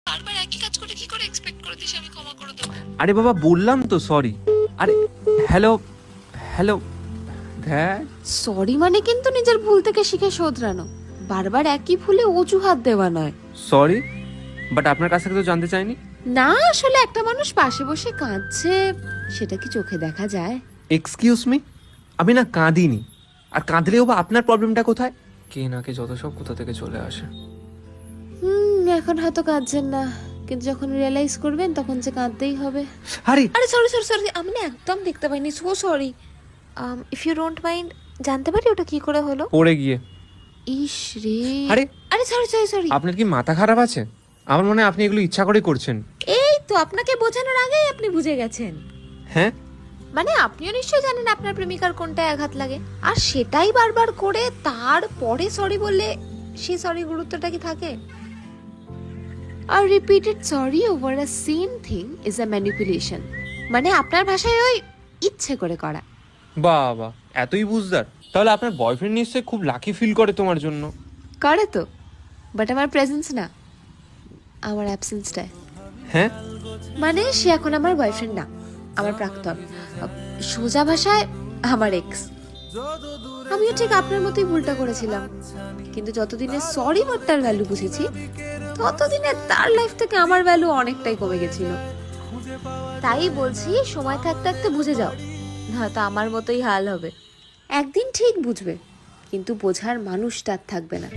বারবার একই কাজ করে কি করে এক্সপেক্ট করে দিস আমি ক্ষমা করে দেবো? আরে বাবা বললাম তো সরি। আরে হ্যালো হ্যালো সরি মানে কিন্তু নিজের ভুল থেকে শিখে শোধরানো, বারবার একই ভুলে অজুহাত দেওয়া নয়। সরি, বাট আপনার কাছ থেকে তো জানতে চাইনি। না, আসলে একটা মানুষ পাশে বসে কাঁদছে, সেটা কি চোখে দেখা যায়? এক্সকিউজ মি, আমি না কাঁদিনি। আর কাঁদলেও বা আপনার প্রবলেমটা কোথায়? কে নাকে যত সব কোথা থেকে চলে আসে। এখন হয়তো কাঁদছেন না, কিন্তু যখন রিয়েলাইজ করবেন তখন যে কাঁদতেই হবে। আরে আরে সরি সরি সরি, আমি না একদম দেখতে পাইনি, so sorry. If you don't mind, জানতে পারি ওটা কি করে হলো? পড়ে গিয়ে। ইস রে। আরে আরে সরি সরি সরি। আপনার কি মাথা খারাপ আছে? আমার মনে হয় আপনি এগুলো ইচ্ছা করে করছেন। এই তো আপনাকে বোঝানোর আগেই আপনি বুঝে গেছেন। হ্যাঁ, মানে আপনিও নিশ্চয়ই জানেন আপনার প্রেমিকার কোনটায় আঘাত লাগে, আর সেটাই বারবার করে তারপরে সরি বললে সেই সরি গুরুত্বটা কি থাকে? আর repeated sorry over a same thing is a manipulation, মানে আপনার ভাষায় ওই ইচ্ছে করে করা। বাবা এতই বুঝদার। তাহলে আপনার বয়ফ্রেন্ড নিশ্চয়ই খুব লাকি ফিল করে তোমার জন্য। করে তো, বাট আমার প্রেজেন্স না, আমার অ্যাবসেন্সটায়। হ্যাঁ, মানে সে এখন আমার বয়ফ্রেন্ড না, আমার প্রাক্তন, সোজা ভাষায় আমার এক্স। আমিও ঠিক আপনার মতোই ভুলটা করেছিলাম, কিন্তু যতদিনে সরি ওয়ার্ডটার ভ্যালু বুঝেছি ততদিনে তার লাইফ থেকে আমার ভ্যালু অনেকটাই কমে গেছিল। তাই বলছি সময় থাকতে থাকতে বুঝে যাও, নয়তো আমার মতোই হাল হবে। একদিন ঠিক বুঝবে, কিন্তু বোঝার মানুষটা আর থাকবে না।